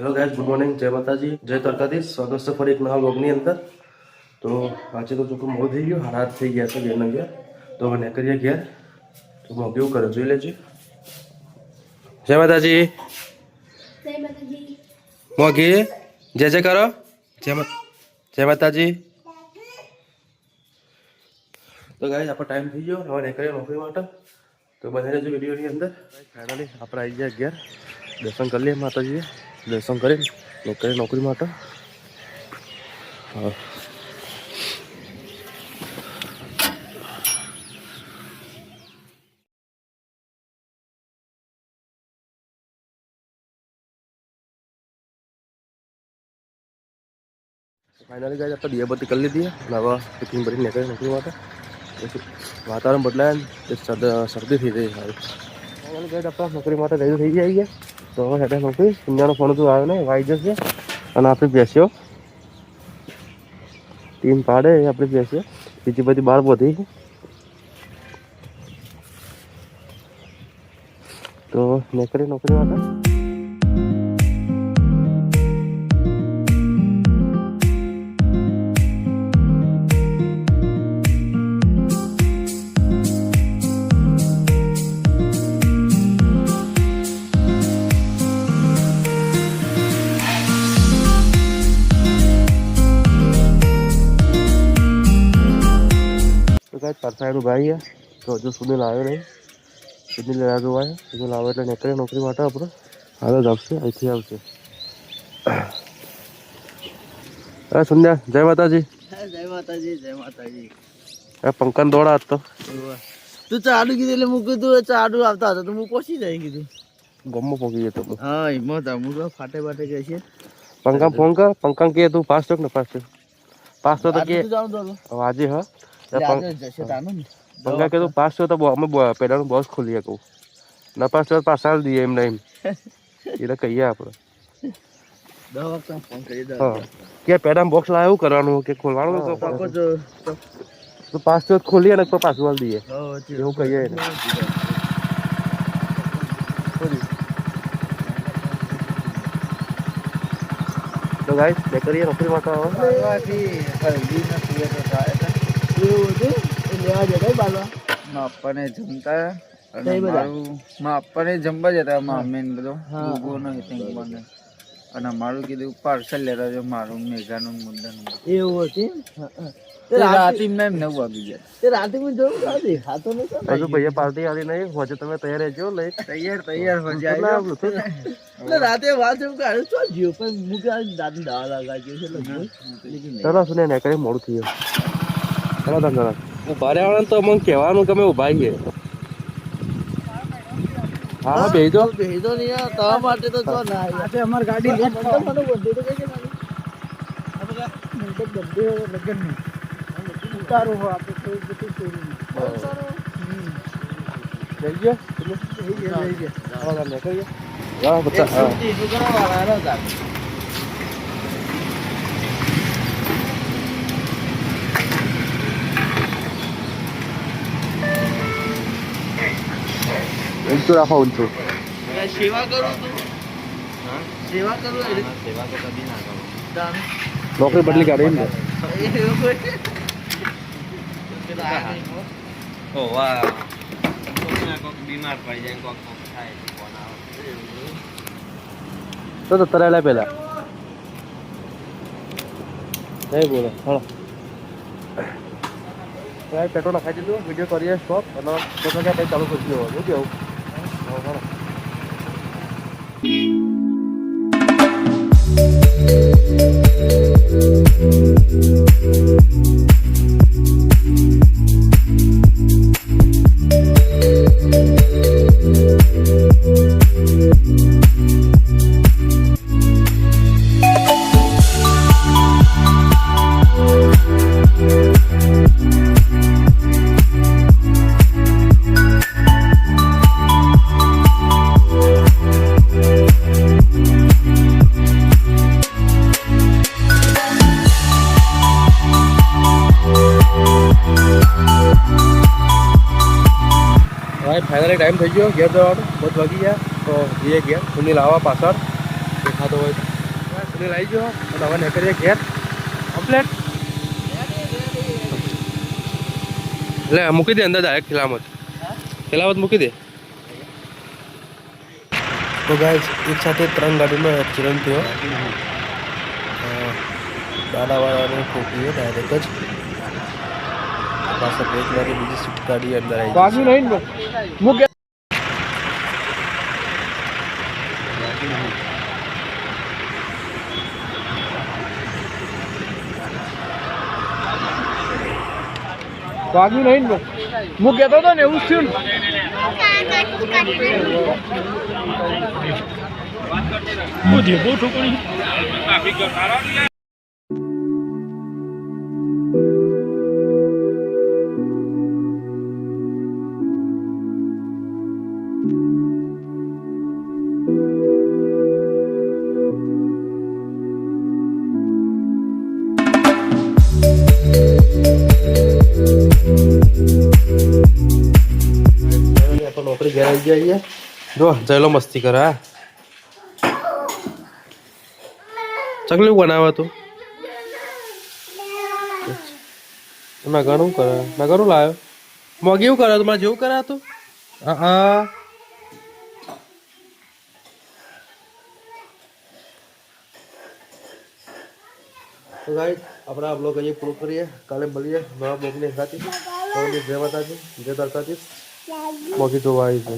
Hello guys, good morning, जय माता जी, जय દ્વારકાધીશ। સ્વાગત છે ફરી એક નવા વ્લોગની અંદર। તો આજે તો ચોખ્ખું મોડું થઈ ગયું, 8:30 થઈ ગયા છે, ઘેરના ગયા તો હવે નીકળીએ ઘેર। તો હું કેવું કરે જોઈ લેજો। જય માતાજી, જય માતાજી, મોગી જય જય કરો, જય માતાજી। તો ગાઈસ આપણો ટાઈમ થઈ ગયો, હવે નીકળીએ નોકરી માટે। તો બને રહેજો વિડીયોની અંદર। ફાઇનલી આપણે આવી ગયા ઘેર, દર્શન કરી લઈએ માતાજીએ, દર્શન કરીને નીકળીએ નોકરી માટે। હા फाइनली गाइस આપણે દિયાબત્તી કરી લીધી અને હવે ટિફિન ભરીને નીકળીએ નોકરી માટે। પછી વાતાવરણ બદલાય ને શરદી થઈ જાય સારી। ફાઇનલી ગાઈસ આપણે નોકરી માટે રેડી થઈ ગયા। તો હવે હેઠે નોકરી સુનિયાનો ફોન તો આવ્યો નહીં, વાઈ જશે અને આપણે બેસ્યો ટીમ પાડે આપણે બેસ્યો, બીજી બધી બહાર બધી। તો નીકળી નોકરી માટે। પરસાઈનું ભાઈ તો હજુ સુનિલ આવ્યો નહીં, સુનિલ આગળ આવે, સુનિલ આવે એટલે નીકળે નોકરી માટે આપણે। હાલ જ આવશે, અહીંથી આવશે। હા સુન્યા, જય માતાજી। જય માતાજી, જય માતાજી। પંકજ દોડા હતો, તું ચાડું કીધું એટલે મૂકી તું ચાડું આવતા હતો તો હું પહોંચી જાય કીધું ગમમાં પહોંચી જતો। હા એમાં તો હું તો ફાટે ફાટે કહે છે પંકજ ફોન કર, પંકજ કે તું પાસ ને પાસ તો કે આજે હા પંકજ કે તું પાસ તો અમે પેલાનું બોસ ખોલીએ કહું ના પાસ તો પાછા દઈએ એમ નહીં એટલે કહીએ આપણે। હા કે પેલા બોક્સ લાવે એવું કરવાનું કે ખોલવાનું તો પાસ તો ખોલીએ ને પાછું વાળ દઈએ એવું કહીએ ને। તો ગાઈસ બે કરીએ નોકરી માટે એવું હતું લેવા જતા બાલવા માપને જમતા અને માપને જમવા જતા મામે ને બધો મને અને મારું કીધું પાર્સલ લેતા જો મારું મેઘાનું મુદ્દાનું એવું હતું। રાતે મેમ 9 વાગી ગયા તે રાતે હું જોઉં દેખાતો નથી હજુ ભૈયા પાર્ટી આવી નહીં હોજે, તમે તૈયાર રહેજો લઈ તૈયાર હો જાય એટલે રાતે વાત એમ કાઢ્યું તો જીવ પણ મુકે દાદી દાવા લાગ્યો છે એટલે ચલો સુને ને કરી મોડું થયું ચલો તમે ઉભા રહેવાનું તો મને કહેવાનું કે અમે ઉભા છીએ। હા ભેજો નહીં તમારા માટે તો જો ના આજે અમાર ગાડી લેટ મને બોલતો તો કે લગન નહીં ઉતારો હો આપણે કોઈ બધું ચોરી જઈ ગયો હા ને કરીએ હા બતા હા શું કરવા વાળા હતા ઊંચું રાખો ઊંચું સેવા કરું તું હા સેવા કરું સેવા તો કદી ના કરું નોકરી બદલી કાઢી ને ઓ વાહ કોક બીમાર પડી જાય કોક થાય ફોન આવે તો તરેલા પેલા નહીં બોલો હળો પેટ્રોલ નાખાઈ દીધું, વિડીયો કરીએ સ્ટોપ અને પછી કંઈ ચાલુ કરી દો શું કેવું હળો फाइनली टाइम થઈ ગયો ઘેર જવાનો, 10 વાગી ગયા। તો જઈએ ઘેર, સુનિલ આવા પાછળ દેખાતો હોય સુનિલ આવી ગયો અને હવે નીકળીએ ઘેર કમ્પ્લેટ. એટલે મૂકી દે અંદર ડાયરેક્ટ ખિલામત મૂકી દે. તો ગાઈસ એક સાથે 3 ગાડીનો એક્સિડન્ટ થયો. દાદાવાળાને ઠોકીએ ડાયરેક્ટ જ. પાછળ બ્રેક મારી બીજી સ્વિફ્ટ ગાડી અંદર આવી ગઈ. વાગ્યું નહીં ને હું કહેતો હતો ને એવું જ થયું ને બહુ ઠોકરી. નોકરી ઘેર આવી જઈએ. જો જયલો મસ્તી કરે. હા ચકલી બનાવે તું નગાનું કરે. નગાનું લાવ્યો મોગી એવું કરે તમારે જેવું કરે તું. હા તો ગાઈસ આપણે આ બ્લોગ અહીંયા પૂરો કરીએ. કાલે મળીએ નવા બ્લોગની સાથે. જય માતાજી, જય દ્વારકાધીશ. મોગી જોવા આવી છે.